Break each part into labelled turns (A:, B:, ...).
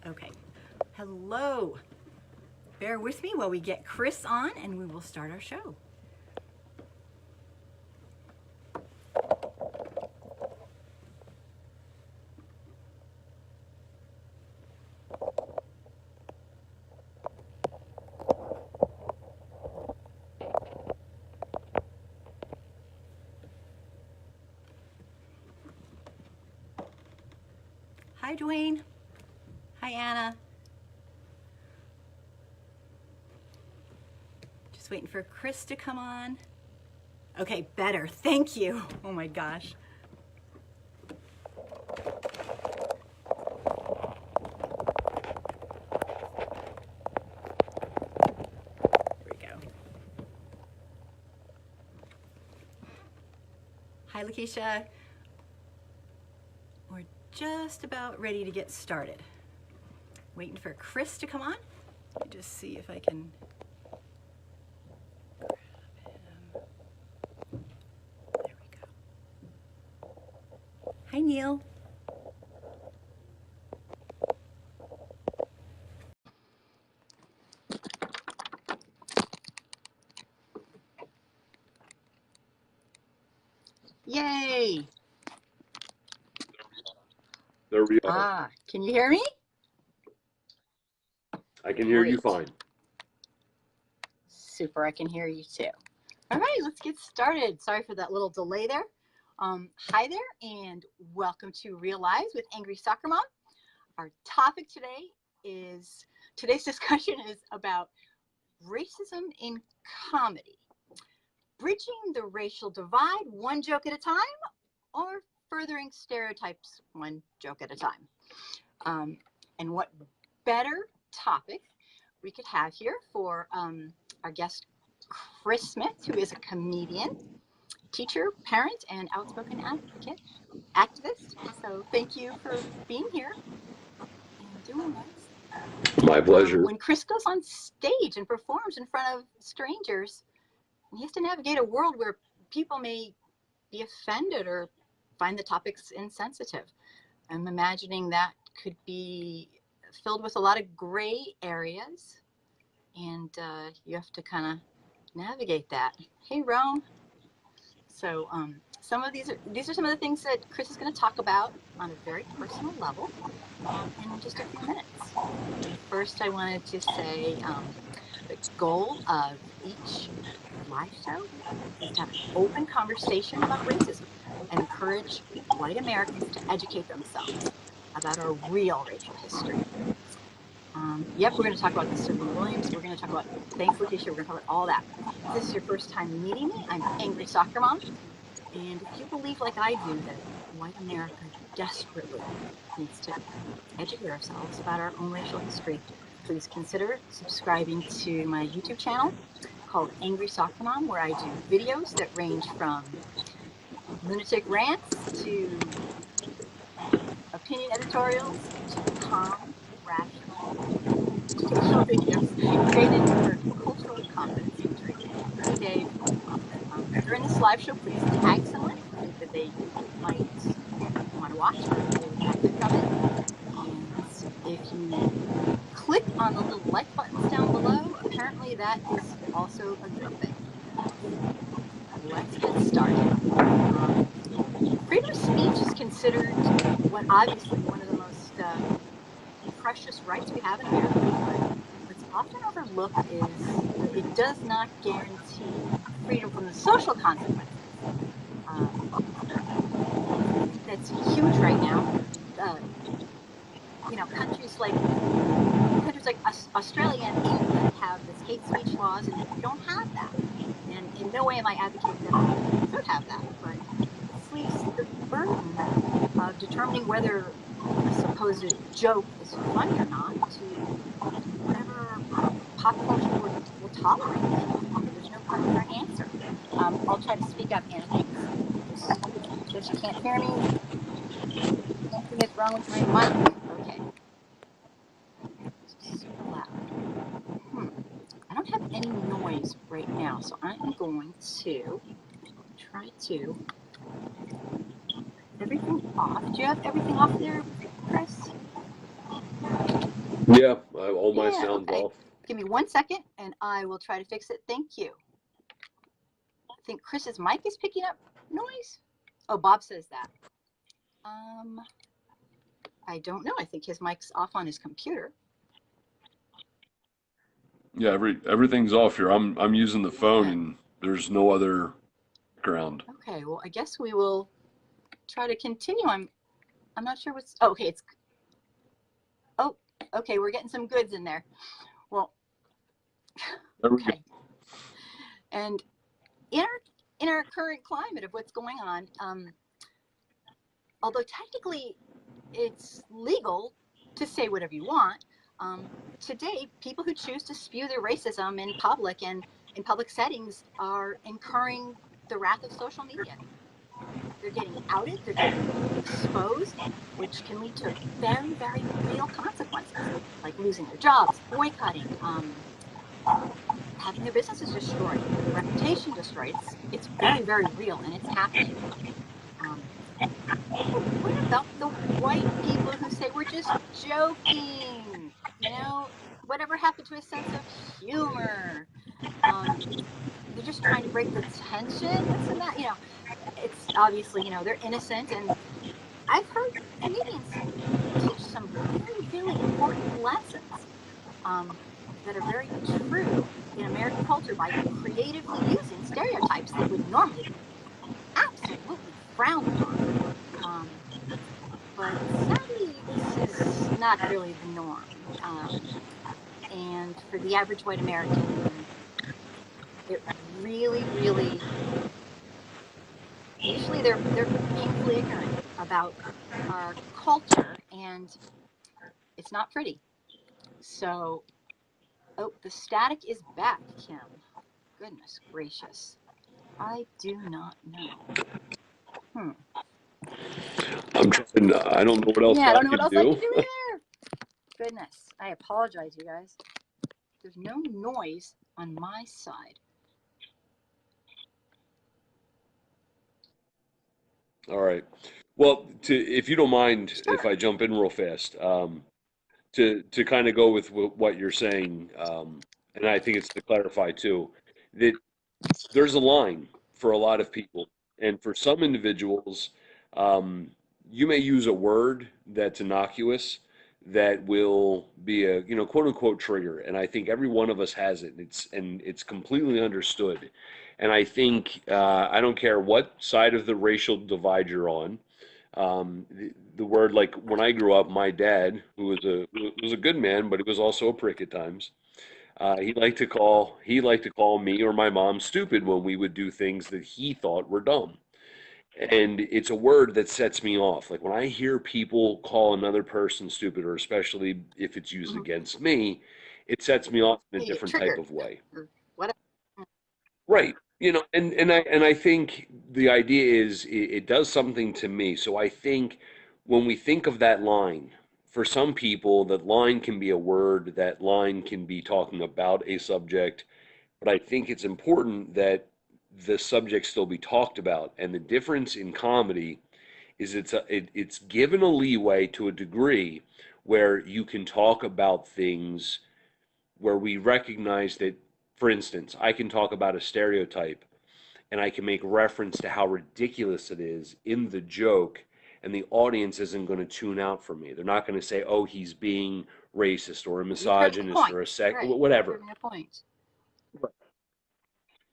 A: Okay. Hello. Bear with me while we get Chris on and we will start our show. Hi, Dwayne. Hi, Anna. Just waiting for Chris to come on. Okay, better. Thank you. Oh my gosh. Here we go. Hi, Lakeisha. We're just about ready to get started. Waiting for Chris to come on. Let me just see if I can grab him. There we go. Hi, Neil. Yay!
B: There we are.
A: Can you hear me?
B: I can hear you
A: Great.
B: fine.
A: Super, I can hear you too. All right, let's get started. Sorry for that little delay there. Hi there, and welcome to Real Lives with Angry Soccer Mom. Our topic today's discussion is about racism in comedy. Bridging the racial divide one joke at a time, or furthering stereotypes one joke at a time. And what better topic we could have here for our guest Chris Smith, who is a comedian, teacher, parent, and outspoken activist. So thank you for being here and doing this.
B: My pleasure.
A: When Chris goes on stage and performs in front of strangers, he has to navigate a world where people may be offended or find the topics insensitive. I'm imagining that could be filled with a lot of gray areas, and you have to kind of navigate that. Hey, Rome. So these are some of the things that Chris is going to talk about on a very personal level in just a few minutes. First, I wanted to say the goal of each live show is to have an open conversation about racism and encourage white Americans to educate themselves about our real racial history. Yep, we're going to talk about the Serena Williams. We're going to talk about, thanks, Lakeisha, we're going to talk about all that. If this is your first time meeting me, I'm Angry Soccer Mom. And if you believe, like I do, that white America desperately needs to educate ourselves about our own racial history, please consider subscribing to my YouTube channel called Angry Soccer Mom, where I do videos that range from lunatic rants to opinion editorials to calm, rational, educational videos created for cultural competency training. Hey, Dave. During this live show, please tag someone if you think that they might want to watch or they would benefit from it. And if you click on the little like buttons down below, apparently that is also a good thing. Let's get started. Freedom of speech is considered obviously one of the most precious rights we have in America, but what's often overlooked is that it does not guarantee freedom from the social consequences. That's huge right now. Countries like Australia and England have this hate speech laws, and we don't have that. And in no way am I advocating that we should have that, but this leaves the burden of determining whether a supposed joke is funny or not to whatever pop culture will tolerate. There's no particular answer. I'll try to speak up, Anna. Thanks. Just you can't hear me. Something is wrong with my mic. Okay. It's super loud. I don't have any noise right now, so I'm going to try to everything off. Do you have everything off there, Chris?
B: Yeah, all my
A: Yeah,
B: sounds
A: okay.
B: off.
A: Give me 1 second and I will try to fix it. Thank you. I think Chris's mic is picking up noise. Oh, Bob says that. I don't know. I think his mic's off on his computer.
B: Yeah, everything's off here. I'm using the phone and there's no other background.
A: Okay, well, I guess we will try to continue. I'm not sure what's. Oh, okay, it's. Oh, okay, we're getting some goods in there. Well, okay. And in our current climate of what's going on, although technically it's legal to say whatever you want, today people who choose to spew their racism in public and in public settings are incurring the wrath of social media. They're getting outed, they're getting exposed, which can lead to very, very real consequences, like losing their jobs, boycotting, having their businesses destroyed, their reputation destroyed. It's very, very real, and it's happening. But what about the white people who say we're just joking? Whatever happened to a sense of humor? They're just trying to break the tension. What's the matter? It's obviously, they're innocent, and I've heard comedians teach some really, really important lessons that are very true in American culture by creatively using stereotypes that would normally be absolutely frowned upon. But sadly, this is not really the norm. And for the average white American, it really, really, usually they're painfully ignorant about our culture, and it's not pretty. So, oh, the static is back, Kim. Goodness gracious. I do not know.
B: I'm trying. I don't know what else
A: I
B: I
A: don't know what
B: can
A: else I
B: do.
A: can do either. Goodness, I apologize, you guys. There's no noise on my side.
B: All right. Well, if you don't mind,
A: Sure.
B: if I jump in real fast, to kind of go with what you're saying, and I think it's to clarify too, that there's a line for a lot of people, and for some individuals, um, you may use a word that's innocuous that will be a quote unquote trigger, and I think every one of us has it, and it's completely understood, and I think I don't care what side of the racial divide you're on. The word, like when I grew up, my dad, who was a good man, but he was also a prick at times. He liked to call me or my mom stupid when we would do things that he thought were dumb. And it's a word that sets me off. Like when I hear people call another person stupid, or especially if it's used against me, it sets me off in a different type of way.
A: What?
B: Right. And I think the idea is it does something to me. So I think when we think of that line, for some people, that line can be a word, that line can be talking about a subject, but I think it's important that the subject still be talked about. And the difference in comedy is it's given a leeway to a degree where you can talk about things where we recognize that, for instance, I can talk about a stereotype and I can make reference to how ridiculous it is in the joke, and the audience isn't going to tune out from me. They're not going to say, "Oh, he's being racist or a misogynist or whatever."
A: Proving a point.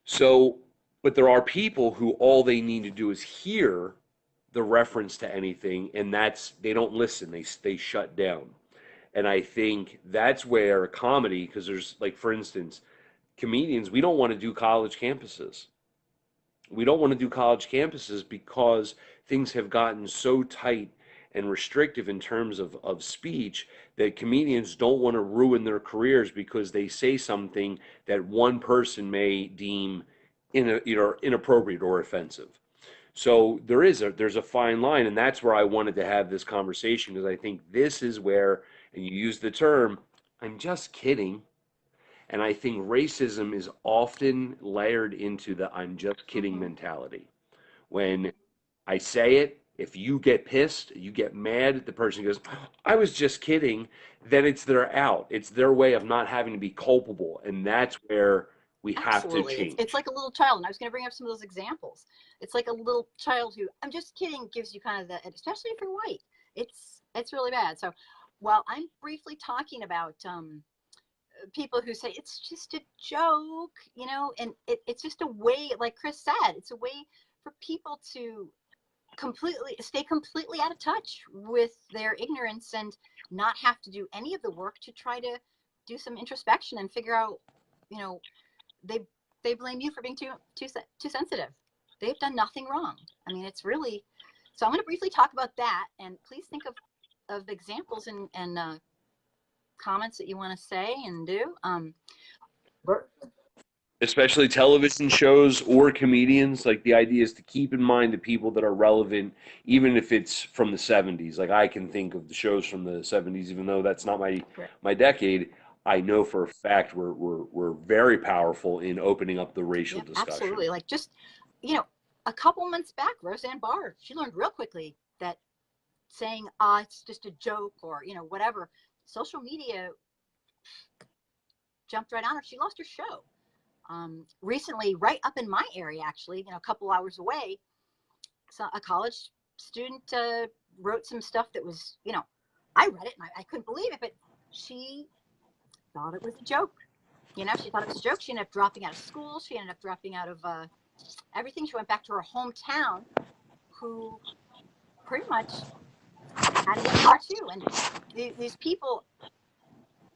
B: So, but there are people who all they need to do is hear the reference to anything, and they don't listen. They shut down. And I think that's where comedy, because there's, like, for instance, comedians, we don't want to do college campuses. We don't want to do college campuses because things have gotten so tight and restrictive in terms of speech that comedians don't want to ruin their careers because they say something that one person may deem inappropriate or offensive. So there's a fine line, and that's where I wanted to have this conversation, because I think this is where, and you use the term, "I'm just kidding." And I think racism is often layered into the "I'm just kidding" mentality. When I say it, If you get pissed, you get mad, the person goes, I was just kidding, then it's their out. It's their way of not having to be culpable. And that's where we have to
A: Absolutely. It's
B: change.
A: like a little child. And I was going to bring up some of those examples. It's like a little child who, I'm just kidding, gives you kind of that, especially if you're white. It's really bad. So while I'm briefly talking about people who say it's just a joke, and it's just a way, like Chris said, it's a way for people to stay completely out of touch with their ignorance and not have to do any of the work to try to do some introspection and figure out, they they blame you for being too sensitive. They've done nothing wrong. I mean, it's really. So I'm going to briefly talk about that, and please think of examples and comments that you want to say and do.
B: Especially television shows or comedians. Like, the idea is to keep in mind the people that are relevant, even if it's from the 70s. Like, I can think of the shows from the 70s, even though that's not my decade. I know for a fact we're very powerful in opening up the racial discussion.
A: Absolutely. Like, just, a couple months back, Roseanne Barr, she learned real quickly that saying, it's just a joke, or, whatever, social media jumped right on her. She lost her show. Recently, right up in my area, actually, a couple hours away, so a college student wrote some stuff that was, I read it and I couldn't believe it, but she thought it was a joke. She thought it was a joke. She ended up dropping out of school. She ended up dropping out of everything. She went back to her hometown, who pretty much had it in there too. And these people,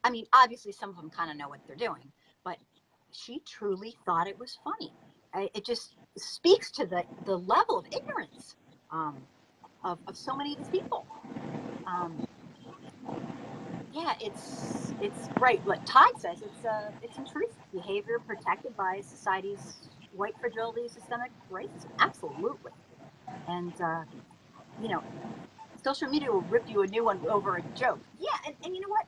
A: I mean, obviously some of them kind of know what they're doing, but she truly thought it was funny. It just speaks to the level of ignorance of so many of these people. Yeah, it's right. What Todd says, it's intrusive behavior protected by society's white fragility, systemic racism. Absolutely. And social media will rip you a new one over a joke. Yeah, and you know what?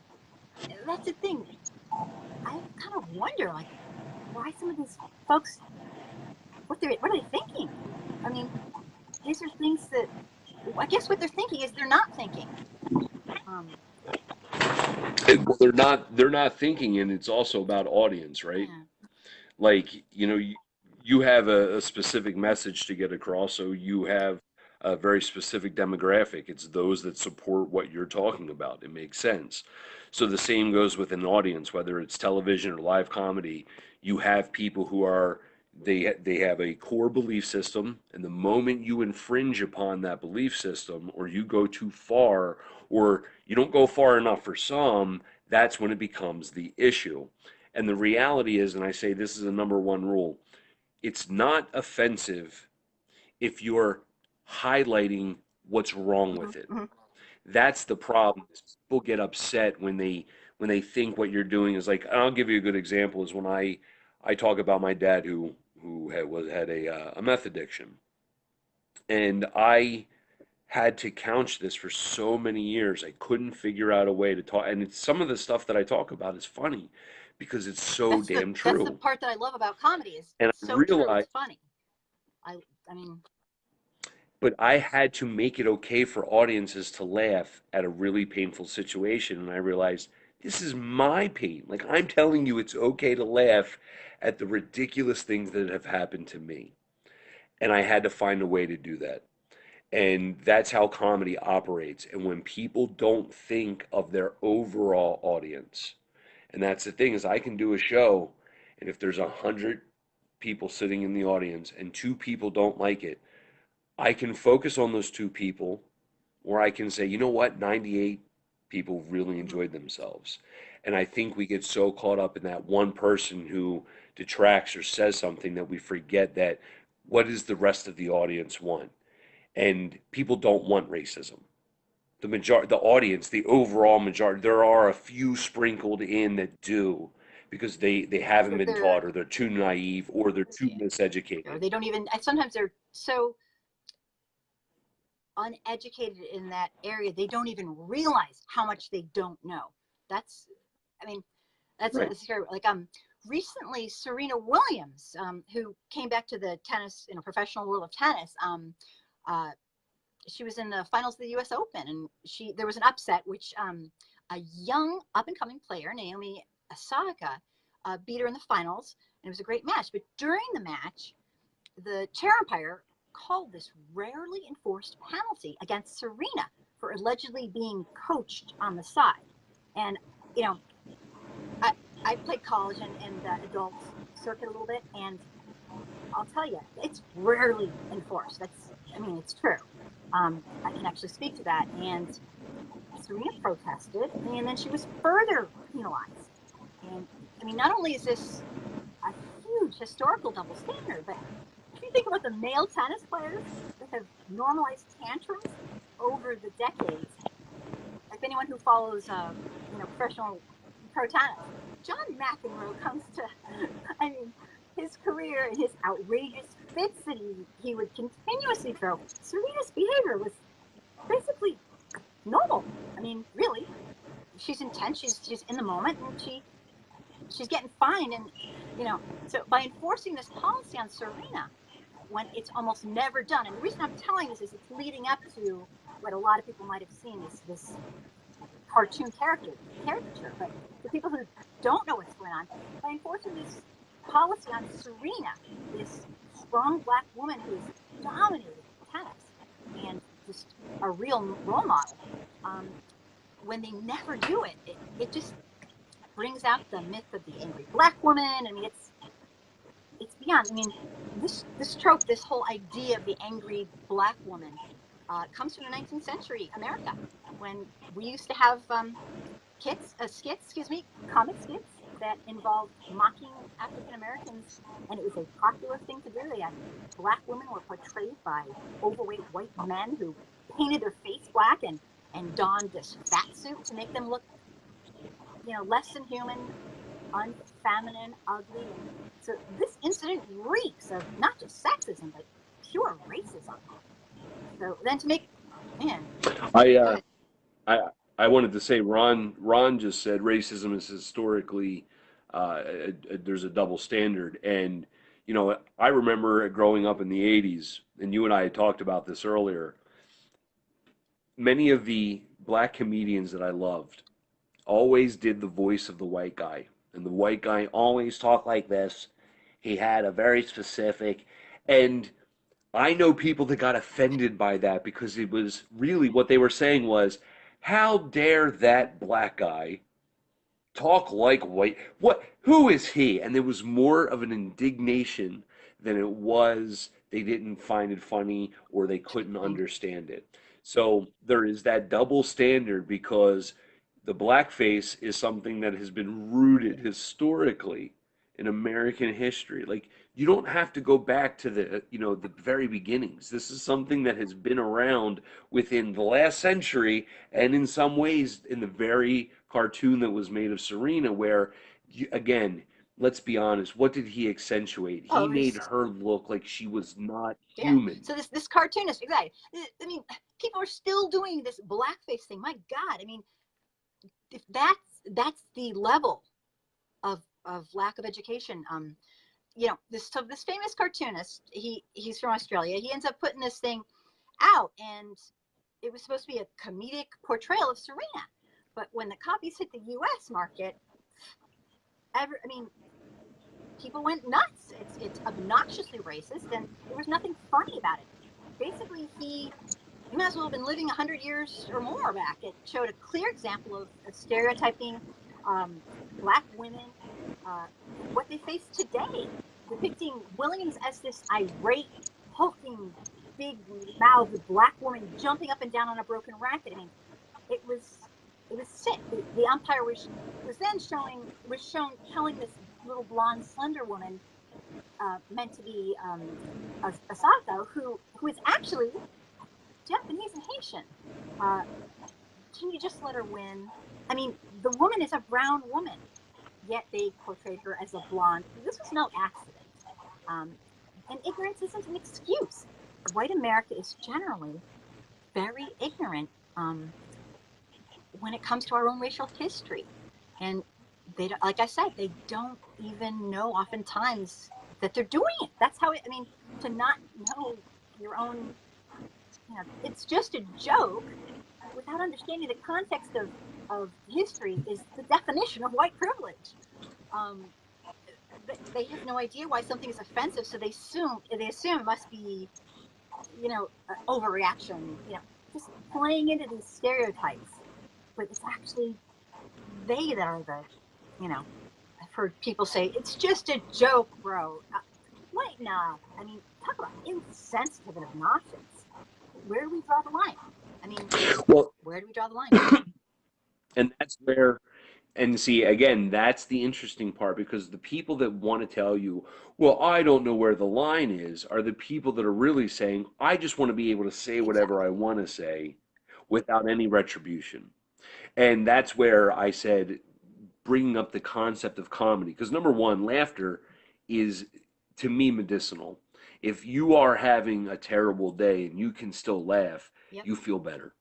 A: That's the thing. I kind of wonder, like, why some of these folks, what are they thinking? I mean, these are things that, I guess what they're thinking is they're not thinking.
B: Well, they're not thinking, and it's also about audience, right?
A: Yeah.
B: Like, you have a specific message to get across, so you have a very specific demographic. It's those that support what you're talking about. It makes sense. So the same goes with an audience, whether it's television or live comedy. You have people who are, they have a core belief system, and the moment you infringe upon that belief system, or you go too far, or you don't go far enough for some, that's when it becomes the issue. And the reality is, and I say this is a number one rule, it's not offensive if you're highlighting what's wrong with it.
A: Mm-hmm.
B: That's the problem. People get upset when they think what you're doing is like. I'll give you a good example. Is when I talk about my dad who had a meth addiction, and I had to couch this for so many years. I couldn't figure out a way to talk, and some of the stuff that I talk about is funny because it's so damn
A: That's the
B: true.
A: part that I love about comedy is
B: And
A: it's
B: I
A: so true.
B: realized,
A: It's funny. I mean,
B: but I had to make it okay for audiences to laugh at a really painful situation. And I realized this is my pain. Like, I'm telling you, it's okay to laugh at the ridiculous things that have happened to me. And I had to find a way to do that. And that's how comedy operates. And when people don't think of their overall audience, and that's the thing, is I can do a show, and if there's 100 people sitting in the audience and two people don't like it, I can focus on those two people, or I can say, you know what, 98 people really enjoyed themselves. And I think we get so caught up in that one person who detracts or says something that we forget that what does the rest of the audience want? And people don't want racism. The audience, the overall majority, there are a few sprinkled in that do, because they haven't been taught, or they're too naive, or they're too
A: or
B: miseducated.
A: they don't even. Sometimes they're so uneducated in that area they don't even realize how much they don't know. That's, I mean, that's
B: Right.
A: scary. Like recently, Serena Williams, who came back to the tennis, professional world of tennis, she was in the finals of the U.S. Open, and there was an upset, which a young up-and-coming player, Naomi Osaka, beat her in the finals, and it was a great match. But during the match, the chair umpire called this rarely enforced penalty against Serena for allegedly being coached on the side. And, you know, I played college and the adult circuit a little bit, and I'll tell you, it's rarely enforced. It's true. I can actually speak to that. And Serena protested, and then she was further penalized. And I mean, not only is this a huge historical double standard, but if you think about the male tennis players that have normalized tantrums over the decades, like anyone who follows, professional pro tennis, John McEnroe comes to, I mean, his career and his outrageous fits that he would continuously throw. Serena's behavior was basically normal. I mean, really, she's intense. She's in the moment, and she's getting fined. And so by enforcing this policy on Serena, when it's almost never done, and the reason I'm telling this is it's leading up to what a lot of people might have seen is this cartoon caricature. But for people who don't know what's going on, by enforcing this policy on Serena, this strong black woman who's dominated tennis and just a real role model, when they never do it, it just brings out the myth of the angry black woman. I mean, it's beyond. I mean, this trope, this whole idea of the angry black woman, comes from the 19th century America, when we used to have comic skits that involved mocking African Americans, and it was a popular thing to do. They had black women were portrayed by overweight white men who painted their face black and donned this fat suit to make them look, less than human, unfeminine, ugly. And so this incident reeks of not just sexism, but pure racism. So then to make, man,
B: I I I wanted to say Ron just said racism is historically there's a double standard, and I remember growing up in the '80s, and you and I had talked about this earlier. Many of the black comedians that I loved always did the voice of the white guy, and the white guy always talked like this. He had a very specific, and I know people that got offended by that because it was really what they were saying was, how dare that black guy talk like white? What? Who is he? And there was more of an indignation than it was they didn't find it funny or they couldn't understand it. So there is that double standard because the blackface is something that has been rooted historically in American history. Like you don't have to go back to the very beginnings. This is something that has been around within the last century, and in some ways in the very cartoon that was made of Serena, where again, let's be honest, what did he accentuate? He made her look like she was not human.
A: So this cartoonist, exactly. I mean, people are still doing this blackface thing. My God, I mean, if that's the level of lack of education. This famous cartoonist, he's from Australia. He ends up putting this thing out, and it was supposed to be a comedic portrayal of Serena. But when the copies hit the U.S. market, people went nuts. It's obnoxiously racist, and there was nothing funny about it. Basically, he might as well have been living 100 years or more back. It showed a clear example of stereotyping black women, what they face today, depicting Williams as this irate, hulking, big-mouthed black woman jumping up and down on a broken racket. I mean, it was sick. The umpire was showing this little blonde, slender woman, meant to be Asako, who is actually Japanese and Haitian. Can you just let her win? I mean, the woman is a brown woman, yet they portrayed her as a blonde. This was no accident. And ignorance isn't an excuse. White America is generally very ignorant when it comes to our own racial history. And they don't, like I said, they don't even know oftentimes that they're doing it. That's how to not know your own it's just a joke, without understanding the context of history, is the definition of white privilege. Um, they have no idea why something is offensive, so they assume it must be, overreaction. Just playing into these stereotypes, but it's actually they that are the, you know, I've heard people say it's just a joke, bro. Wait, nah. I mean, talk about insensitive and obnoxious. Where do we draw the line? I mean,
B: Well,
A: where do we draw the line?
B: and that's where, and see, again, that's the interesting part because the people that want to tell you, well, I don't know where the line is, are the people that are really saying, I just want to be able to say whatever
A: Exactly.
B: I want to say without any retribution. And that's where I said, bringing up the concept of comedy, because number one, laughter is, to me, medicinal. If you are having a terrible day and you can still laugh,
A: Yep.
B: you feel better.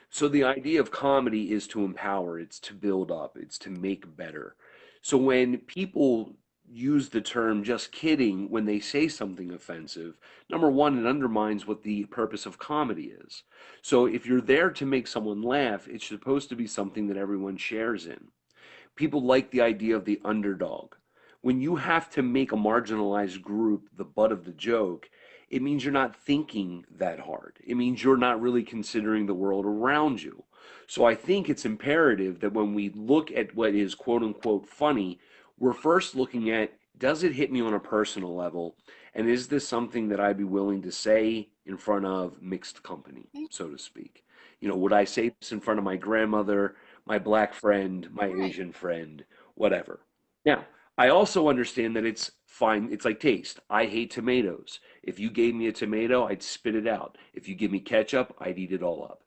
B: So the idea of comedy is to empower, it's to build up, it's to make better. So when people use the term just kidding when they say something offensive, number one, it undermines what the purpose of comedy is. So if you're there to make someone laugh, it's supposed to be something that everyone shares in. People like the idea of the underdog. When you have to make a marginalized group the butt of the joke, it means you're not thinking that hard. It means you're not really considering the world around you. So I think it's imperative that when we look at what is quote unquote funny, we're first looking at, does it hit me on a personal level? And is this something that I'd be willing to say in front of mixed company, so to speak? Would I say this in front of my grandmother, my black friend, my
A: Right.
B: Asian friend, whatever? Now, I also understand that it's fine. It's like taste. I hate tomatoes. If you gave me a tomato, I'd spit it out. If you give me ketchup, I'd eat it all up.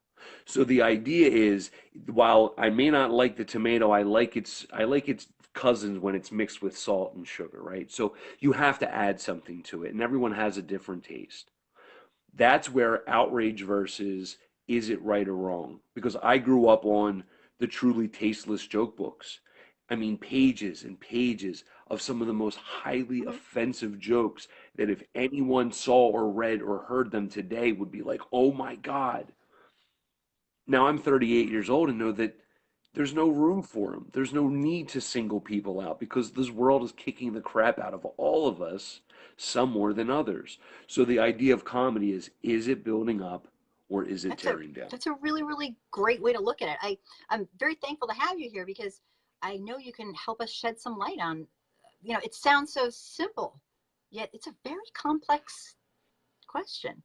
B: So the idea is, while I may not like the tomato, I like its cousins when it's mixed with salt and sugar, right? So you have to add something to it, and everyone has a different taste. That's where outrage versus is it right or wrong? Because I grew up on the truly tasteless joke books. I mean, pages and pages of some of the most highly
A: Mm-hmm.
B: offensive jokes that if anyone saw or read or heard them today would be like, oh my God. Now I'm 38 years old and know that there's no room for them. There's no need to single people out because this world is kicking the crap out of all of us, some more than others. So the idea of comedy is it building up or is it
A: That's a
B: tearing down?
A: that's a really, really great way to look at it. I'm very thankful to have you here because I know you can help us shed some light on, it sounds so simple, yet it's a very complex question.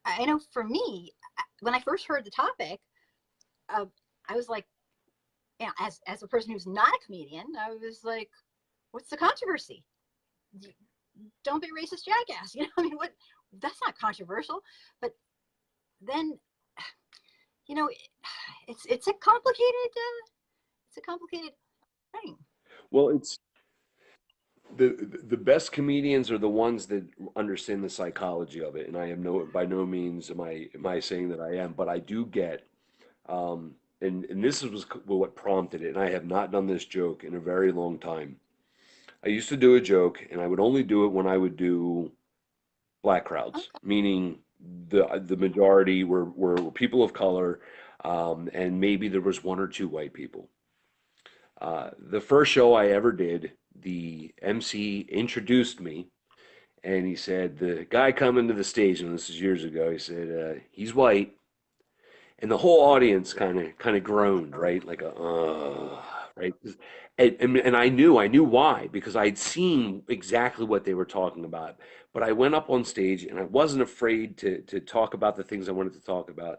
A: I know for me, when I first heard the topic, uh, I was like, as a person who's not a comedian, I was like, what's the controversy? Don't be racist, jackass. I mean, what? That's not controversial. But then, you know, it's a complicated thing.
B: Well, it's the best comedians are the ones that understand the psychology of it, and I am no by no means am I saying that I am, but I do get and this was what prompted it, and I have not done this joke in a very long time. I used to do a joke, and I would only do it when I would do black crowds,
A: Okay.
B: meaning the majority were people of color, and maybe there was one or two white people. The first show I ever did, the MC introduced me, and he said, "The guy coming to the stage," and this is years ago. He said, "He's white," and the whole audience kind of groaned, right, like a right, and I knew why because I'd seen exactly what they were talking about. But I went up on stage and I wasn't afraid to talk about the things I wanted to talk about,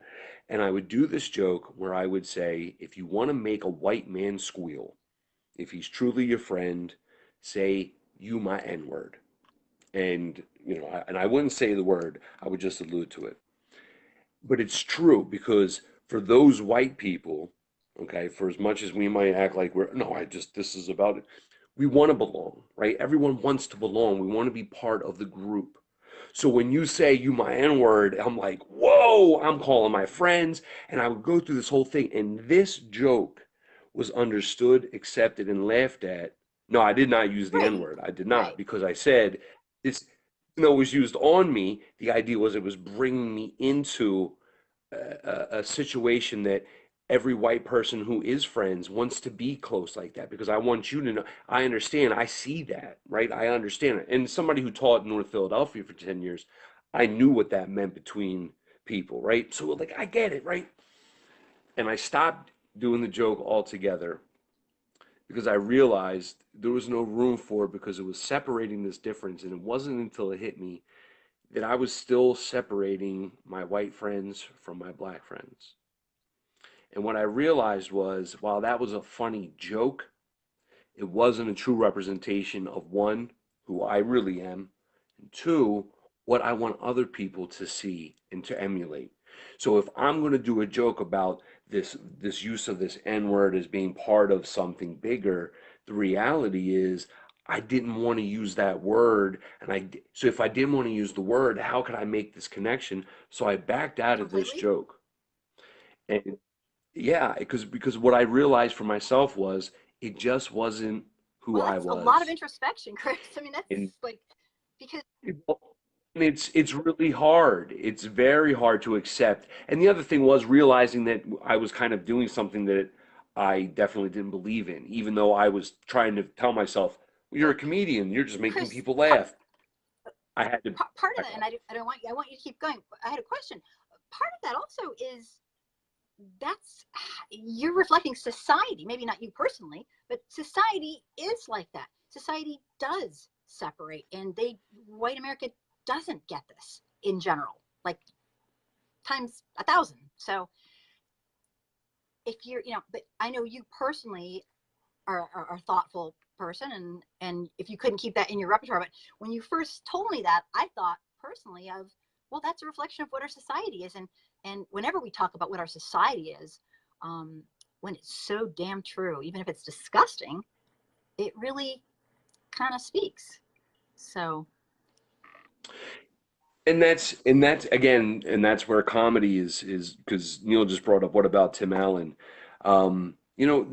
B: and I would do this joke where I would say, if you want to make a white man squeal, if he's truly your friend, say you my N word, and I wouldn't say the word, I would just allude to it. But it's true because for those white people, okay, for as much as we might act like we're, no, this is about it. We want to belong, right? Everyone wants to belong. We want to be part of the group. So when you say you my N word, I'm like, whoa, I'm calling my friends. And I would go through this whole thing. And this joke was understood, accepted, and laughed at. No, I did not use the N
A: Right.
B: word. I did not
A: Right.
B: because I said this, even though it was used on me, the idea was it was bringing me into a situation that every white person who is friends wants to be close like that, because I want you to know. I understand. I see that, right? I understand it. And somebody who taught in North Philadelphia for 10 years, I knew what that meant between people, right? So like I get it, right? And I stopped doing the joke altogether because I realized there was no room for it, because it was separating this difference. And it wasn't until it hit me that I was still separating my white friends from my black friends. And what I realized was, while that was a funny joke, it wasn't a true representation of one, who I really am, and two, what I want other people to see and to emulate. So if I'm going to do a joke about this use of this N word as being part of something bigger, the reality is I didn't want to use that word, and so if I didn't want to use the word, how could I make this connection? So I backed out of this
A: Completely.
B: joke. And yeah, because what I realized for myself was it just wasn't who
A: Well,
B: I
A: that's a lot of
B: was.
A: introspection, Chris. I mean,
B: And
A: that's like because
B: it's really hard. It's very hard to accept. And the other thing was realizing that I was kind of doing something that I definitely didn't believe in, even though I was trying to tell myself, well, you're a
A: well,
B: comedian, you're just making
A: Chris,
B: people laugh. I had to
A: part of
B: back
A: that, and
B: up.
A: I don't want you. I want you to keep going. I had a question. Part of that also is that's you're reflecting society. Maybe not you personally, but society is like that. Society does separate, and white America doesn't get this in general, like times 1,000. So if you're, but I know you personally are a thoughtful person, and if you couldn't keep that in your repertoire, but when you first told me that, I thought personally of, well, that's a reflection of what our society is, and whenever we talk about what our society is, um, when it's so damn true, even if it's disgusting, it really kind of speaks. So
B: And that's again, and that's where comedy is because Neil just brought up, what about Tim Allen? You know,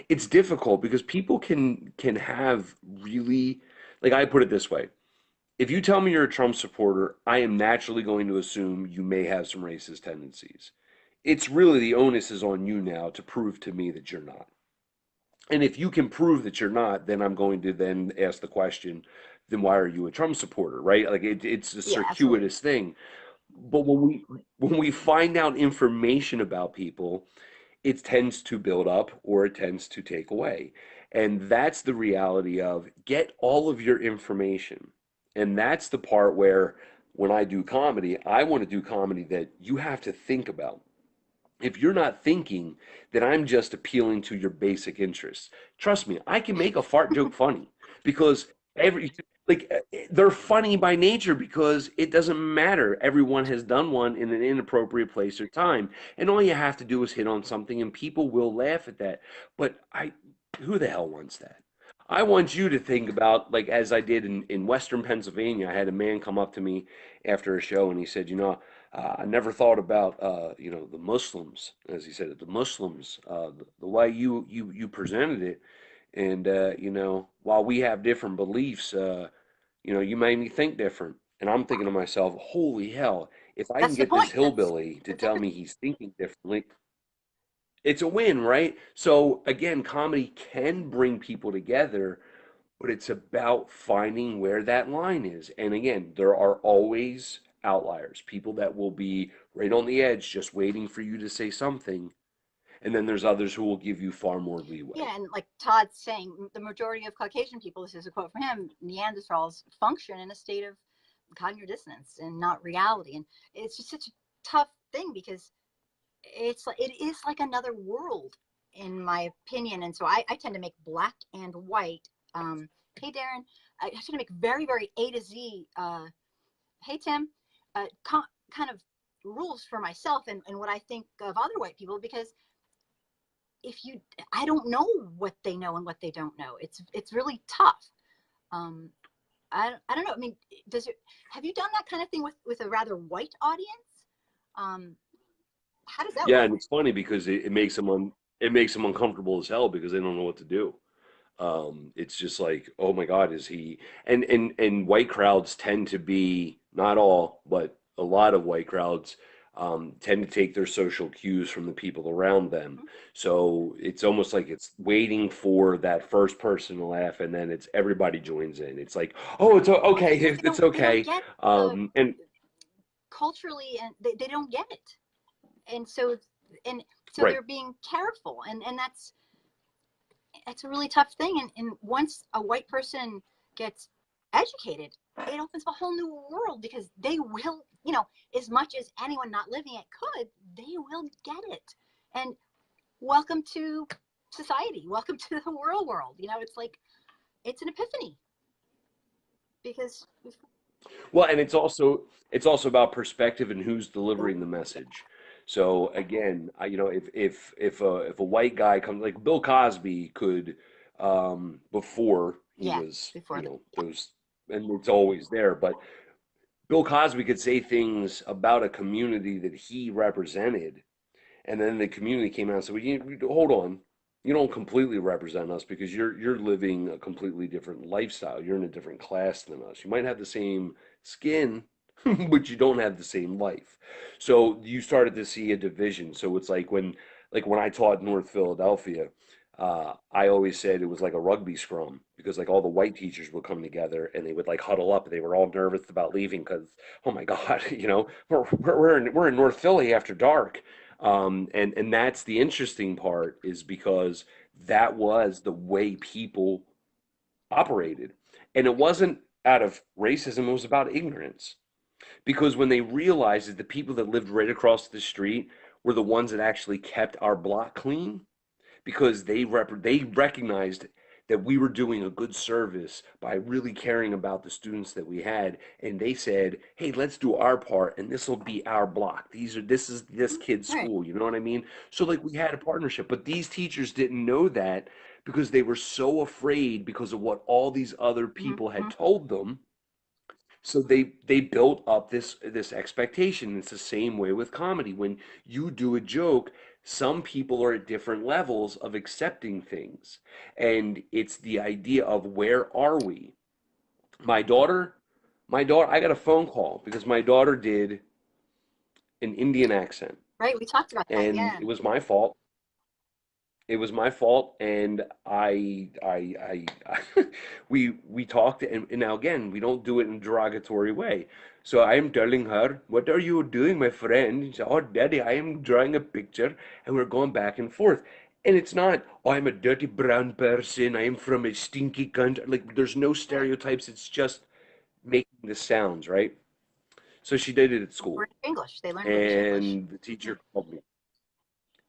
B: it's difficult because people can have really, like, I put it this way. If you tell me you're a Trump supporter, I am naturally going to assume you may have some racist tendencies. It's really, the onus is on you now to prove to me that you're not. And if you can prove that you're not, then I'm going to then ask the question, then why are you a Trump supporter, right? Like it's a
A: yeah, absolutely.
B: circuitous thing. But when we find out information about people, it tends to build up or it tends to take away. And that's the reality of get all of your information. And that's the part where when I do comedy, I want to do comedy that you have to think about. If you're not thinking, then I'm just appealing to your basic interests. Trust me, I can make a fart joke funny because every like they're funny by nature because it doesn't matter. Everyone has done one in an inappropriate place or time, and all you have to do is hit on something, and people will laugh at that. But who the hell wants that? I want you to think about, like, as I did in Western Pennsylvania. I had a man come up to me after a show, and he said, I never thought about, the Muslims, as he said it, the Muslims, the way you presented it, and while we have different beliefs, you made me think different. And I'm thinking to myself, holy hell, if I can
A: That's the
B: get this
A: point.
B: hillbilly to
A: That's
B: tell me
A: everything.
B: he's thinking differently, it's a win, right? So again, comedy can bring people together, but it's about finding where that line is. And again, there are always outliers, people that will be right on the edge, just waiting for you to say something. And then there's others who will give you far more leeway.
A: Yeah, and like Todd's saying, the majority of Caucasian people, this is a quote from him, Neanderthals function in a state of cognitive dissonance and not reality. And it's just such a tough thing because it is like another world, in my opinion. And so I tend to make black and white. Hey, Darren, I tend to make very, very A to Z. Hey, Tim, kind of rules for myself and what I think of other white people because if you I don't know what they know and what they don't know. It's really tough. um I don't know. I mean, does it have you done that kind of thing with a rather white audience? um how does that
B: Yeah,
A: work?
B: and it's funny because it makes them uncomfortable as hell because they don't know what to do. It's just like, oh my God, is he? And white crowds tend to be, not all, but a lot of white crowds. tend to take their social cues from the people around them. So it's almost like it's waiting for that first person to laugh, and then it's everybody joins in. It's like, oh, okay,
A: because
B: it's
A: they don't
B: okay.
A: get
B: And
A: culturally, and they don't get it. And so
B: right,
A: they're being careful, and that's a really tough thing. And once a white person gets educated, it opens a whole new world, because they will, as much as anyone not living it could, they will get it. And welcome to society, welcome to the world. It's like, it's an epiphany, because
B: well, and it's also about perspective and who's delivering the
A: oh,
B: message. So again, if a white guy comes like Bill Cosby could, before he
A: yeah,
B: was,
A: before yeah,
B: those, and it's always there, but Bill Cosby could say things about a community that he represented, and then the community came out and said, "Well, hold on, you don't completely represent us because you're living a completely different lifestyle. You're in a different class than us. You might have the same skin, but you don't have the same life." So you started to see a division. So it's like when I taught North Philadelphia, I always said it was like a rugby scrum because like all the white teachers would come together and they would like huddle up. They were all nervous about leaving because, oh my God, we're in North Philly after dark. And that's the interesting part is because that was the way people operated. And it wasn't out of racism, it was about ignorance. Because when they realized that the people that lived right across the street were the ones that actually kept our block clean, because they recognized that we were doing a good service by really caring about the students that we had, and they said, "Hey, let's do our part, and this will be our block. This is this kid's
A: right.
B: school." You know what I mean? So like we had a partnership, but these teachers didn't know that because they were so afraid because of what all these other people
A: Mm-hmm.
B: had told them. So they built up this expectation. It's the same way with comedy. When you do a joke, some people are at different levels of accepting things. And it's the idea of where are we? My daughter, I got a phone call because my daughter did an Indian accent,
A: Right, we talked about that,
B: and
A: yeah.
B: it was my fault. It was my fault, and we talked, and now again, we don't do it in a derogatory way. So I am telling her, "What are you doing, my friend?" She said, "Oh, Daddy, I am drawing a picture," and we're going back and forth. And it's not, "Oh, I'm a dirty brown person. I am from a stinky country." Like, there's no
A: Right.
B: stereotypes. It's just making the sounds, right? So she did it at school,
A: British English. They learn British English.
B: and the teacher called me,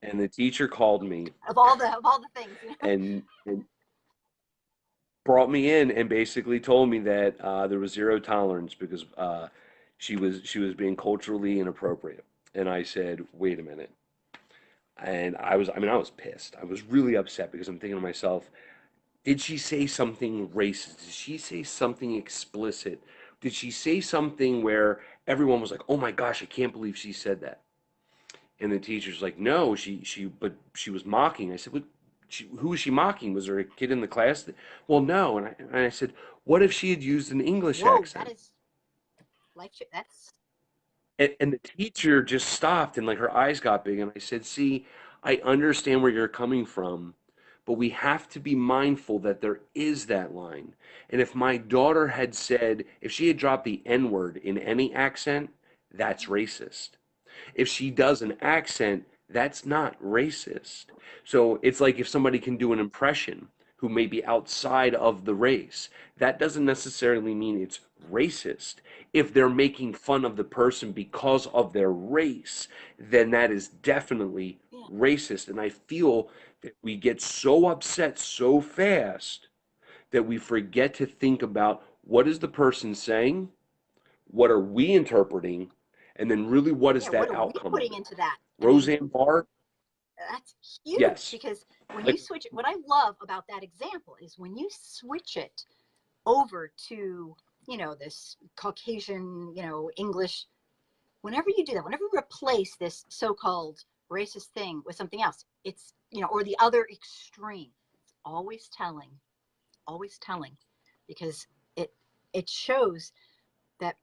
B: and the teacher called me,
A: Of all the things,
B: and brought me in and basically told me that there was zero tolerance because she was being culturally inappropriate. And I said, "Wait a minute." And I was pissed. I was really upset because I'm thinking to myself, did she say something racist? Did she say something explicit? Did she say something where everyone was like, "Oh my gosh, I can't believe she said that"? And the teacher's like, "No, but she was mocking." I said, "What? Who was she mocking? Was there a kid in the class?" Well, no. And I said, "What if she had used an English
A: whoa, that
B: accent?"
A: is life. That's
B: And the teacher just stopped and like her eyes got big. And I said, "See, I understand where you're coming from, but we have to be mindful that there is that line. And if my daughter had said, if she had dropped the N word in any accent, that's racist. If she does an accent, that's not racist." So it's like if somebody can do an impression who may be outside of the race, that doesn't necessarily mean it's racist. If they're making fun of the person because of their race, then that is definitely
A: yeah,
B: racist. And I feel that we get so upset so fast that we forget to think about what is the person saying, what are we interpreting, and then really what is
A: yeah. What
B: that
A: are we
B: outcome of
A: putting
B: it.
A: into that? I mean,
B: Roseanne Barr,
A: that's huge,
B: yes.
A: because when you
B: Like,
A: switch, what I love about that example is when you switch it over to, this Caucasian, English. Whenever you do that, whenever you replace this so-called racist thing with something else, it's, or the other extreme, it's always telling, because it shows that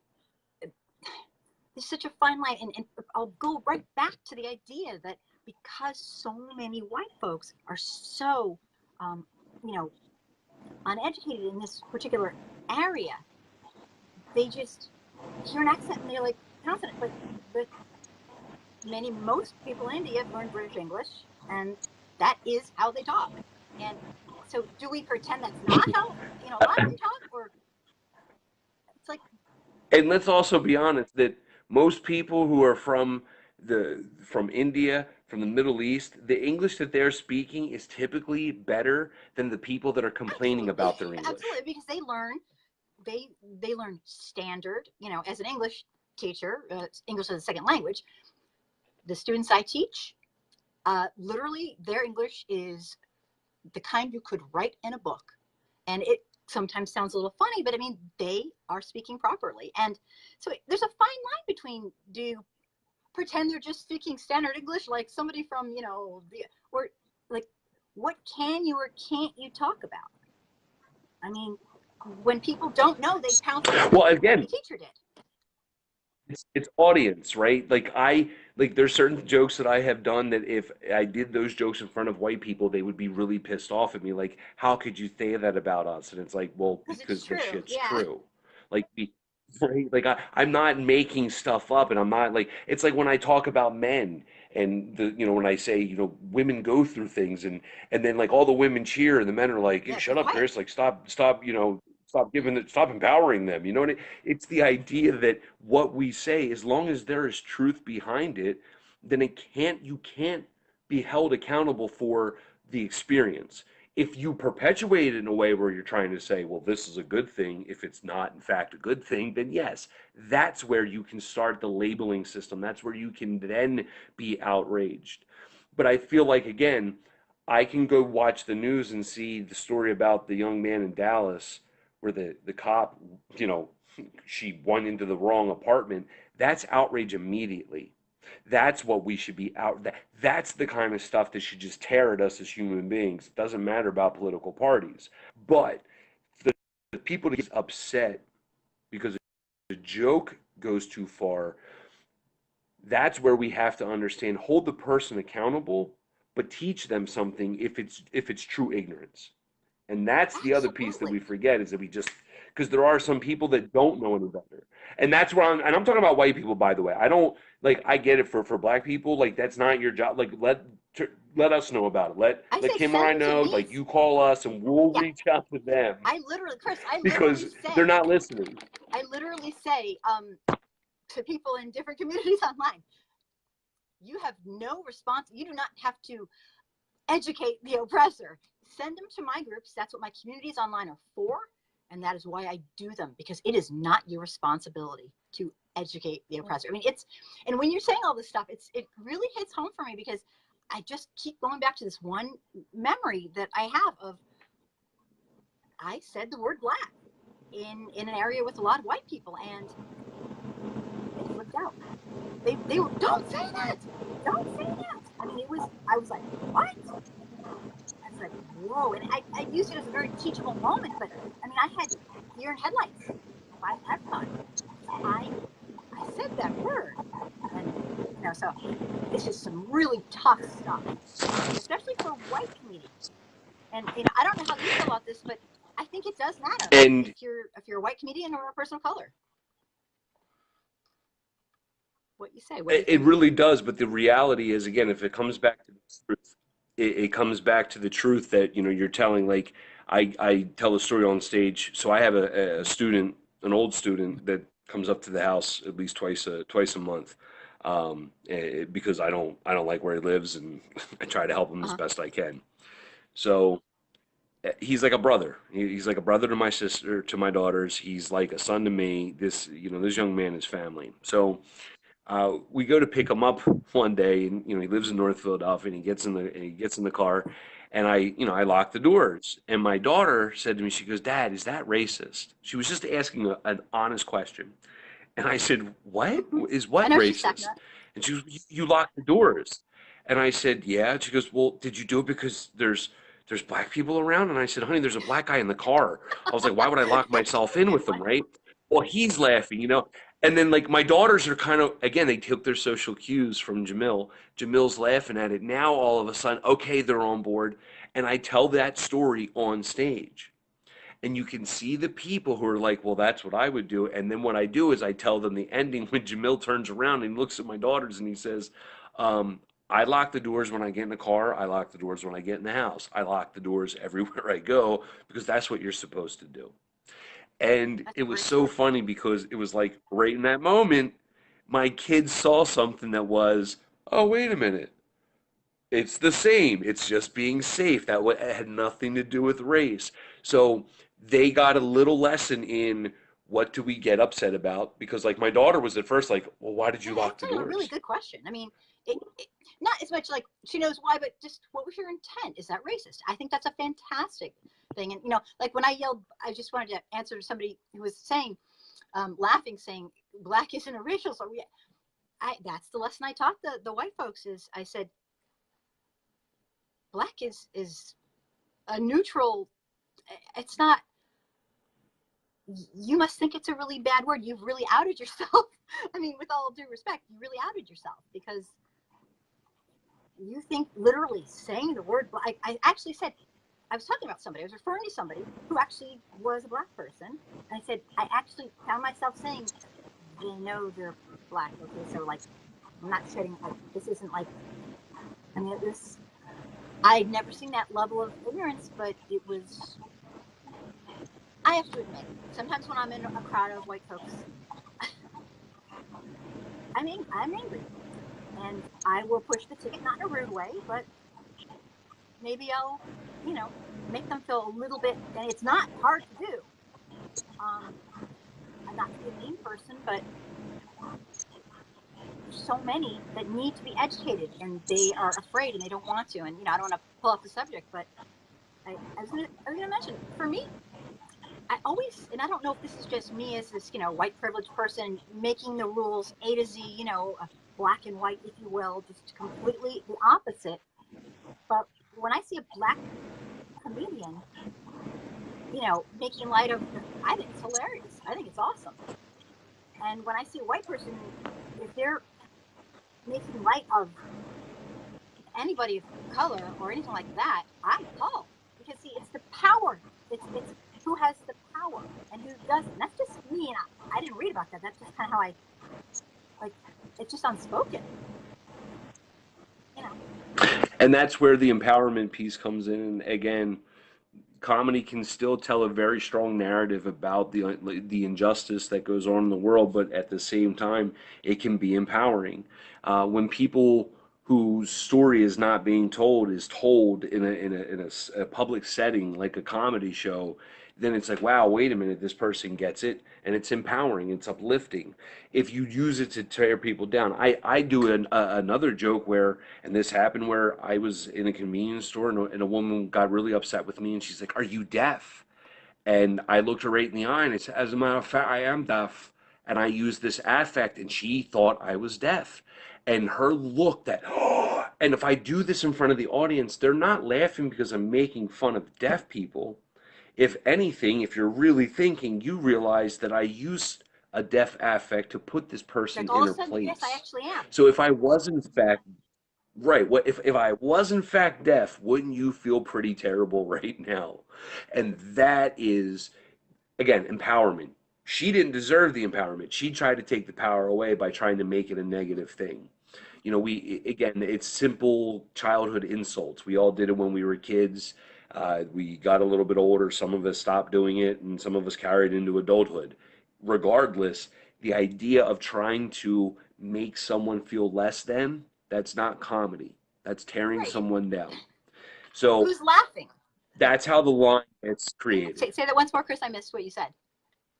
A: there's such a fine line. And I'll go right back to the idea that because so many white folks are so, you know, uneducated in this particular area, they just hear an accent and they're like confident. But most people in India have learned British English, and that is how they talk. And so, do we pretend that's not how a lot of them talk, or it's like?
B: And let's also be honest that most people who are from India, from the Middle East, the English that they're speaking is typically better than the people that are complaining
A: Absolutely.
B: about their English.
A: Absolutely, because they learn standard. As an English teacher, English as a second language, the students I teach, literally their English is the kind you could write in a book, and it sometimes sounds a little funny, but I mean, they are speaking properly. And so there's a fine line between, do you pretend they're just speaking standard English like somebody from, or like, what can you or can't you talk about? I mean, when people don't know, they pounce on
B: Well,
A: like
B: again,
A: the teacher did.
B: it's audience, right? Like there's certain jokes that I have done that if I did those jokes in front of white people, they would be really pissed off at me. Like, how could you say that about us? And it's like, well,
A: Because it's
B: because the
A: true.
B: shit's
A: Yeah.
B: true. Like, right? Like I'm not making stuff up, and I'm not like it's like when I talk about men and when I say women go through things and then like all the women cheer and the men are like, hey,
A: Yeah,
B: shut
A: be
B: up,
A: quiet.
B: Chris, like stop stop empowering them. You know what it's the idea that what we say, as long as there is truth behind it, then you can't be held accountable for the experience. If you perpetuate it in a way where you're trying to say, well, this is a good thing, if it's not in fact a good thing, then yes, that's where you can start the labeling system. That's where you can then be outraged. But I feel like, again, I can go watch the news and see the story about the young man in Dallas where the cop, she went into the wrong apartment. That's outrage immediately. That's what we should be out. That's the kind of stuff that should just tear at us as human beings. It doesn't matter about political parties. But the people that get upset because the joke goes too far, that's where we have to understand, hold the person accountable, but teach them something if it's true ignorance. And that's the other piece that we
A: Absolutely.
B: forget is that we just because there are some people that don't know any better. And that's where I'm talking about white people, by the way. I don't like I get it for black people, like that's not your job. Like let us know about it. Let
A: I
B: let
A: say
B: Kim or
A: send
B: I
A: them to
B: know,
A: me.
B: like you call us and we'll
A: Yeah.
B: reach out to them
A: Chris, I literally
B: because
A: say,
B: they're not listening.
A: I literally say to people in different communities online, you have no response. You do not have to educate the oppressor. Send them to my groups. That's what my communities online are for. And that is why I do them, because it is not your responsibility to educate the oppressor. I mean, and when you're saying all this stuff, it really hits home for me, because I just keep going back to this one memory that I have of, I said the word black in an area with a lot of white people, and they flipped out. They were, don't say that, don't say that. I mean, I was like, what? I was like, whoa. And I used it as a very teachable moment, but I mean, I had deer in headlights by everybody. I said that word. And, so this is some really tough stuff, especially for white comedians. And, I don't know how you feel about this, but I think it does matter
B: And
A: if you're a white comedian or a person of color. What you say? What do you
B: it
A: think?
B: really does, but the reality is, again, if it comes back to the truth, it comes back to the truth that you're telling. Like I tell a story on stage. So I have a student, an old student that comes up to the house at least twice a month, because I don't like where he lives, and I try to help him as
A: Uh-huh.
B: best I can. So he's like a brother. He's like a brother to my sister, to my daughters. He's like a son to me. This young man is family. So we go to pick him up one day, and he lives in North Philadelphia, and he gets in the car, and I lock the doors, and my daughter said to me, she goes, Dad, is that racist? She was just asking an honest question, and I said, what
A: Mm-hmm.
B: is
A: I
B: what
A: know she's talking
B: racist?
A: about.
B: And she goes, you locked the doors, and I said, yeah. And she goes, well, did you do it because there's black people around? And I said, honey, there's a black guy in the car. I was like, why would I lock
A: That's
B: myself in
A: really
B: with them,
A: funny.
B: right? Well, he's laughing, And then like my daughters are kind of, again, they took their social cues from Jamil. Jamil's laughing at it. Now all of a sudden, okay, they're on board. And I tell that story on stage. And you can see the people who are like, well, that's what I would do. And then what I do is I tell them the ending when Jamil turns around and looks at my daughters and he says, I lock the doors when I get in the car. I lock the doors when I get in the house. I lock the doors everywhere I go because that's what you're supposed to do. And
A: That's
B: it
A: a
B: was
A: great
B: so
A: story.
B: funny because it was like right in that moment, my kids saw something that was, oh, wait a minute. It's the same. It's just being safe. It had nothing to do with race. So they got a little lesson in what do we get upset about? Because like my daughter was at first like, well, why did you lock
A: It's
B: the
A: a really
B: doors?
A: good question. I mean, not as much like she knows why, but just what was your intent? Is that racist? I think that's a fantastic thing. And, like when I yelled, I just wanted to answer somebody who was saying, laughing, saying, black isn't a racial. So that's the lesson I taught the white folks is I said, black is a neutral. It's not, you must think it's a really bad word. You've really outed yourself. I mean, with all due respect, you really outed yourself because you think literally saying the word black. I actually said, I was talking about somebody, I was referring to somebody who actually was a black person. And I said, I actually found myself saying, they know they're black. Okay, so like, I'm not shedding, like, this isn't like, I mean, I'd never seen that level of ignorance, but it was, I have to admit, sometimes when I'm in a crowd of white folks, I'm angry. And I will push the ticket, not in a rude way, but maybe I'll, make them feel a little bit, and it's not hard to do. I'm not to be a mean person, but there's so many that need to be educated and they are afraid and they don't want to. And, I don't want to pull off the subject, but I was going to mention, for me, I always, and I don't know if this is just me as this, white privileged person making the rules A to Z, black and white, if you will, just completely the opposite. But when I see a black comedian, making light of, I think it's hilarious. I think it's awesome. And when I see a white person, if they're making light of anybody of color or anything like that, I'm appalled because see, it's the power. It's who has the power and who doesn't. And that's just me, and I didn't read about that. That's just kind of how I like. It's just unspoken, you know.
B: And that's where the empowerment piece comes in. And again, comedy can still tell a very strong narrative about the injustice that goes on in the world, but at the same time, it can be empowering. When people whose story is not being told is told in a public setting like a comedy show, then it's like, wow, wait a minute, this person gets it, and it's empowering, it's uplifting. If you use it to tear people down, I do another joke where, and this happened where I was in a convenience store and a woman got really upset with me, and she's like, "Are you deaf?" And I looked her right in the eye and I said, "As a matter of fact, I am deaf." And I used this affect, and she thought I was deaf. And her look that, oh, and if I do this in front of the audience, they're not laughing because I'm making fun of deaf people. If anything, if you're really thinking, you realize that I used a deaf affect to put this person
A: Like all
B: in
A: of a
B: her
A: sudden, yes, I
B: place.
A: actually am.
B: So if I was in fact right, what if I was in fact deaf, wouldn't you feel pretty terrible right now? And that is again empowerment. She didn't deserve the empowerment. She tried to take the power away by trying to make it a negative thing. We again, it's simple childhood insults. We all did it when we were kids. We got a little bit older. Some of us stopped doing it, and some of us carried into adulthood. Regardless, the idea of trying to make someone feel less than, that's not comedy. That's tearing
A: Right.
B: someone down. So
A: Who's laughing?
B: that's how the line gets created.
A: Say that once more, Chris. I missed what you said.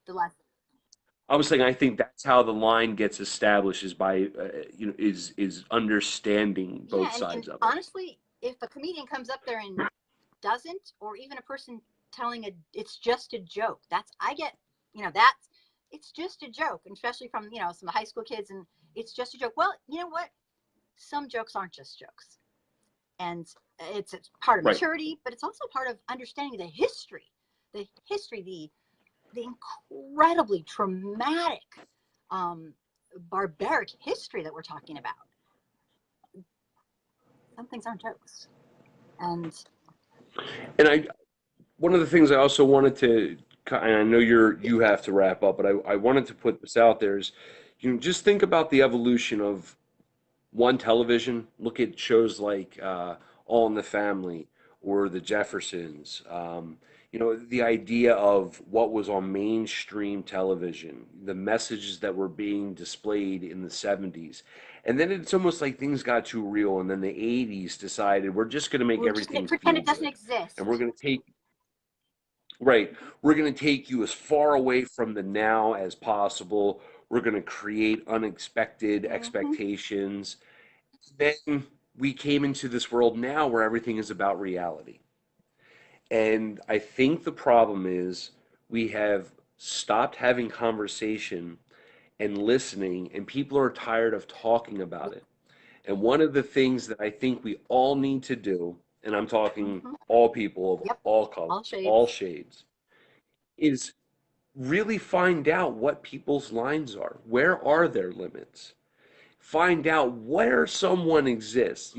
A: The last.
B: I was saying I think that's how the line gets established is by is understanding
A: Yeah,
B: both
A: and
B: sides of it.
A: honestly, if a comedian comes up there and doesn't, or even a person telling it's just a joke, that's I get, that's it's just a joke, and especially from some high school kids, and it's just a joke. Well, you know what? Some jokes aren't just jokes, and it's part of
B: Right.
A: maturity, but it's also part of understanding the history, the incredibly traumatic barbaric history that we're talking about. Some things aren't jokes. And
B: one of the things I also wanted to, and I know you have to wrap up, but I wanted to put this out there is, just think about the evolution of one television. Look at shows like All in the Family or The Jeffersons. The idea of what was on mainstream television, the messages that were being displayed in the 70s. And then it's almost like things got too real. And then the 80s decided we're just going to make
A: we're just going to
B: everything
A: pretend
B: feel
A: it doesn't
B: good. And we're
A: exist.
B: going to take Right. We're going to take you as far away from the now as possible. We're going to create unexpected
A: Mm-hmm.
B: expectations. Then we came into this world now where everything is about reality. And I think the problem is we have stopped having conversation and listening, and people are tired of talking about it. And one of the things that I think we all need to do, and I'm talking
A: Mm-hmm.
B: all people of
A: Yep.
B: all
A: All
B: colors, all
A: shades.
B: shades, is really find out what people's lines are. Where are their limits? Find out where someone exists.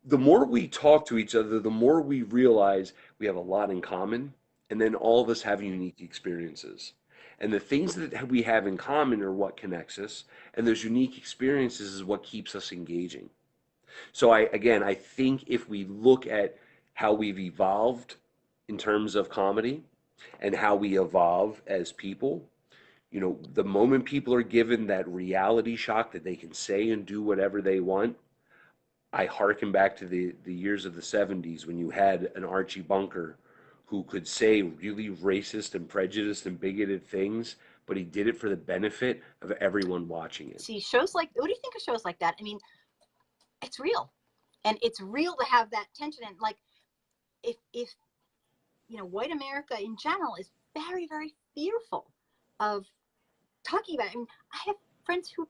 B: The more we talk to each other, the more we realize we have a lot in common, and then all of us have unique experiences. And the things that we have in common are what connects us, and those unique experiences is what keeps us engaging. So I think if we look at how we've evolved in terms of comedy and how we evolve as people, the moment people are given that reality shock that they can say and do whatever they want, I hearken back to the years of the 70s when you had an Archie Bunker who could say really racist and prejudiced and bigoted things, but he did it for the benefit of everyone watching it.
A: See, shows like, what do you think of shows like that? I mean, it's real. And it's real to have that tension. And like, if white America in general is very, very fearful of talking about it. I mean, I have friends who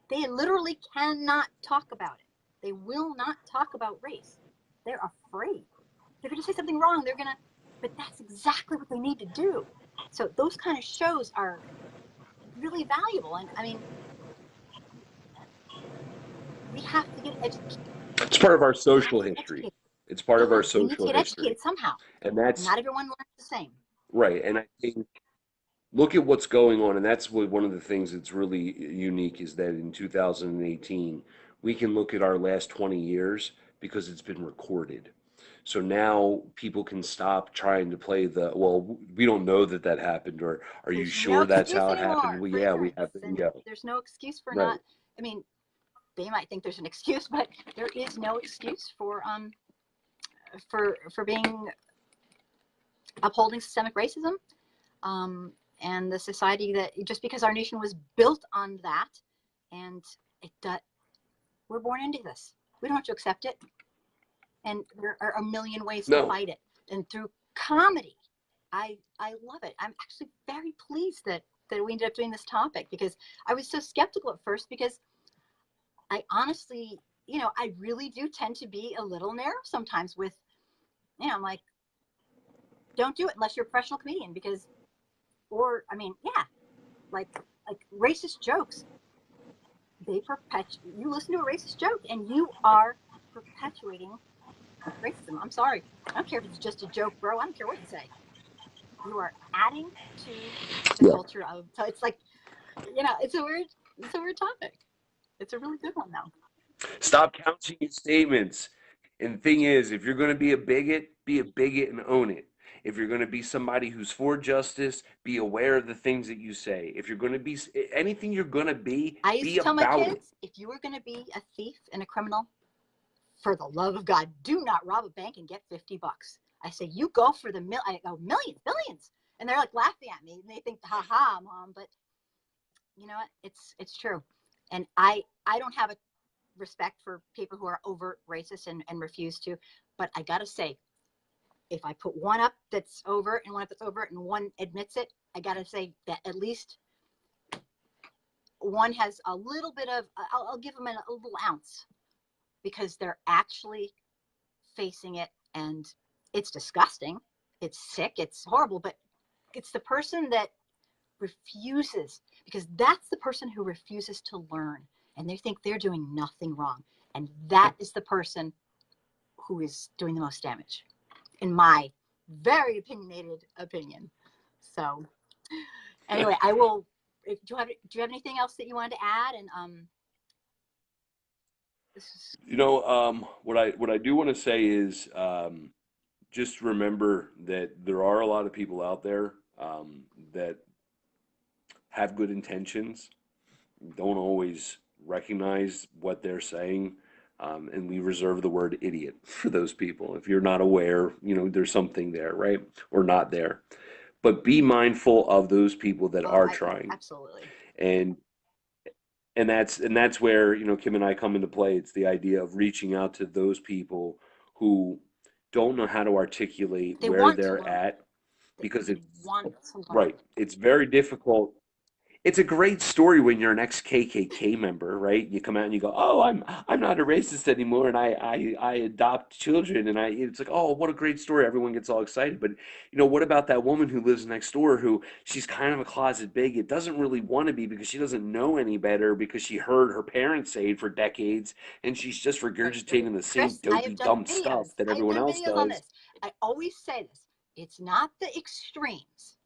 A: they literally cannot talk about it. They will not talk about race. They're afraid. They're going to say something wrong. But that's exactly what they need to do. So those kind of shows are really valuable. And I mean, we have to get educated.
B: It's part of our
A: We have
B: social
A: to get
B: history.
A: educated.
B: It's part of our
A: Yeah, we need to
B: social
A: get
B: history.
A: educated somehow.
B: And that's
A: Not everyone learns the same.
B: right. And I think look at what's going on, and that's one of the things that's really unique is that in 2018 we can look at our last 20 years because it's been recorded. So now people can stop trying to play the, well, we don't know that happened, or are you
A: There's no
B: sure that's
A: excuse
B: how it happened?
A: anymore
B: Well,
A: for
B: yeah, we
A: ignorance,
B: have,
A: and
B: yeah,
A: there's no excuse for
B: right.
A: not. I mean, they might think there's an excuse, but there is no excuse for being upholding systemic racism, and the society that just because our nation was built on that, and we're born into this. We don't have to accept it, and there are a million ways to
B: No,
A: fight it. And through comedy, I love it. I'm actually very pleased that we ended up doing this topic, because I was so skeptical at first, because I honestly, I really do tend to be a little narrow sometimes with, I'm like, don't do it unless you're a professional comedian, because, or I mean, yeah, like racist jokes, you listen to a racist joke and you are perpetuating racism. I'm sorry. I don't care if it's just a joke, bro. I don't care what you say. You are adding to the
B: yeah.
A: culture of, so it's like, it's a weird topic. It's a really good one though.
B: Stop counting your statements. And the thing is, if you're going to be a bigot and own it. If you're going to be somebody who's for justice, be aware of the things that you say. If you're going to be anything you're going to
A: I used
B: be
A: to tell my
B: about it.
A: kids, if you were going to be a thief and a criminal, for the love of God, do not rob a bank and get $50. I say, you go for the I go, millions, billions. And they're like laughing at me, and they think, ha ha, mom. But you know what? It's true. And I don't have a respect for people who are overt racist and refuse to. But I got to say, if I put one up that's overt and one up that's overt and one admits it, I got to say that at least one has a little bit of, I'll give them a little ounce, because they're actually facing it, and it's disgusting. It's sick. It's horrible, but it's the person that refuses, because that's the person who refuses to learn and they think they're doing nothing wrong. And that is the person who is doing the most damage, in my very opinionated opinion. So anyway, I will. Do you have anything else that you wanted to add? And this is
B: what I do want to say is just remember that there are a lot of people out there that have good intentions, don't always recognize what they're saying, and we reserve the word idiot for those people. If you're not aware, there's something there, right? Or not there. But be mindful of those people that are trying.
A: Absolutely.
B: And that's where, Kim and I come into play. It's the idea of reaching out to those people who don't know how to articulate where they're at, because it's right. It's very difficult. It's a great story when you're an ex-KKK member, right? You come out and you go, "Oh, I'm not a racist anymore, and I adopt children," and it's like, "Oh, what a great story!" Everyone gets all excited. But what about that woman who lives next door, who she's kind of a closet bigot, doesn't really want to be because she doesn't know any better, because she heard her parents say it for decades, and she's just regurgitating the same dopey, dumb stuff that everyone else does.
A: On this. I always say this: it's not the extremes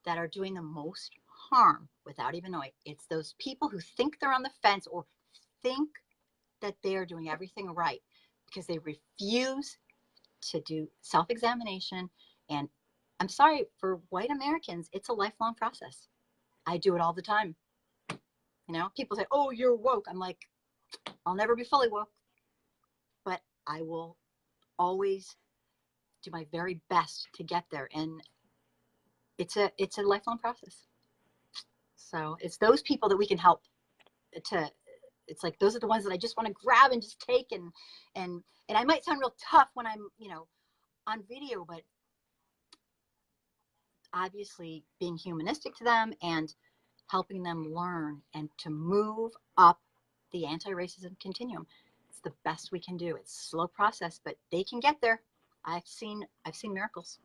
A: that are doing the most harm without even knowing. It's those people who think they're on the fence or think that they are doing everything right because they refuse to do self-examination. And I'm sorry, for white Americans, it's a lifelong process. I do it all the time. People say, "Oh, you're woke." I'm like, I'll never be fully woke, but I will always do my very best to get there. And it's a lifelong process. So it's those people that we can help it's like, those are the ones that I just want to grab and just take, and I might sound real tough when I'm, on video, but obviously being humanistic to them and helping them learn and to move up the anti-racism continuum. It's the best we can do. It's a slow process, but they can get there. I've seen miracles.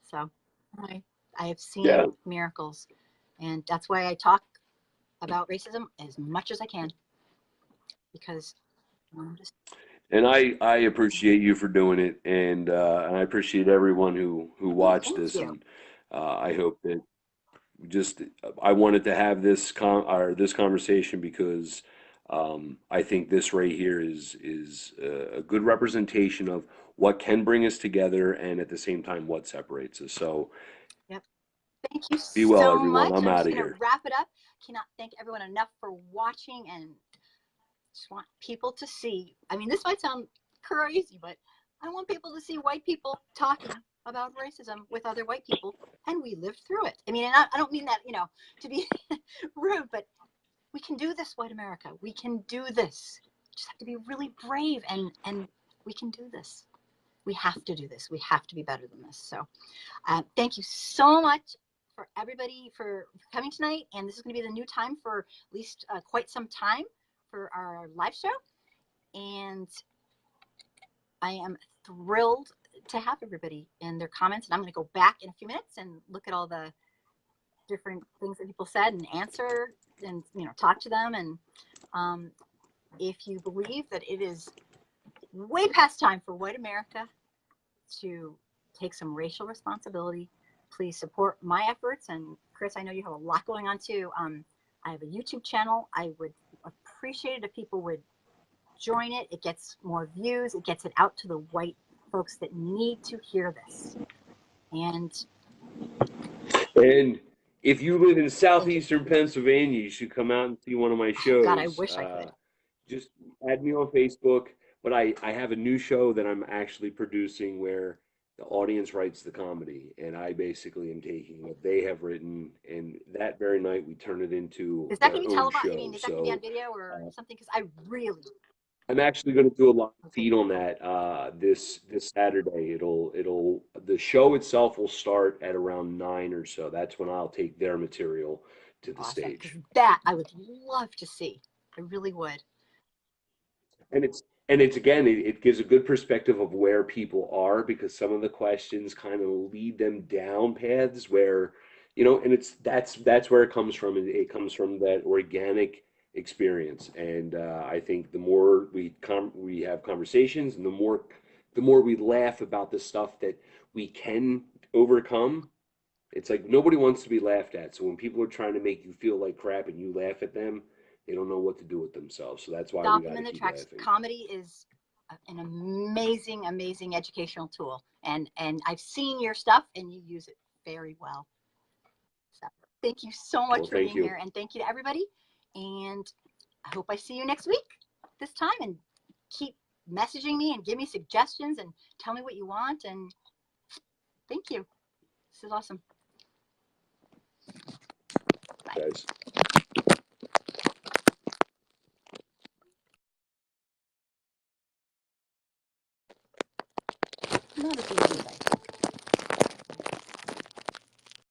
A: So I have seen miracles. And that's why I talk about racism as much as I can, because
B: and I appreciate you for doing it, and I appreciate everyone who watched this, and I hope that I wanted to have this conversation because I think this right here is a good representation of what can bring us together, and at the same time what separates us. So
A: thank you
B: be well,
A: so
B: everyone.
A: much.
B: I'm out of
A: just
B: here.
A: Gonna wrap it up. Cannot thank everyone enough for watching, and just want people to see. I mean, this might sound crazy, but I want people to see white people talking about racism with other white people, and we lived through it. I mean, and I don't mean that, to be rude, but we can do this, white America. We can do this. We just have to be really brave, and we can do this. We have to do this. We have to be better than this. So thank you so much for everybody for coming tonight. And this is going to be the new time for at least quite some time for our live show. And I am thrilled to have everybody and their comments. And I'm going to go back in a few minutes and look at all the different things that people said and answer and, talk to them. And if you believe that it is way past time for white America to take some racial responsibility, please support my efforts. And Chris, I know you have a lot going on too. I have a YouTube channel. I would appreciate it if people would join it. It gets more views. It gets it out to the white folks that need to hear this. And
B: if you live in southeastern Pennsylvania, you should come out and see one of my shows.
A: God, I wish I could.
B: Just add me on Facebook. But I have a new show that I'm actually producing where the audience writes the comedy, and I basically am taking what they have written, and that very night we turn it into
A: is that going
B: their
A: to be
B: own
A: televised?
B: show.
A: I mean, is that going to be on video or something? Because I really.
B: I'm actually going to do a live feed on that this Saturday. The show itself will start at around 9 or so. That's when I'll take their material to the stage.
A: That I would love to see. I really would.
B: And it's again, it gives a good perspective of where people are, because some of the questions kind of lead them down paths where You know, and that's where it comes from. It comes from that organic experience, and I think the more we have conversations, and the more we laugh about the stuff that we can overcome. It's like nobody wants to be laughed at. So when people are trying to make you feel like crap and you laugh at them, they don't know what to do with themselves. So that's why we
A: Stop
B: got
A: them
B: to
A: in the
B: keep
A: tracks.
B: laughing.
A: Comedy is an amazing, amazing educational tool, and I've seen your stuff, and you use it very well. So thank you so
B: Well,
A: much for
B: thank
A: being
B: you.
A: here, and thank you to everybody. And I hope I see you next week this time, and keep messaging me and give me suggestions and tell me what you want. And thank you. This is awesome. Bye.
B: Guys.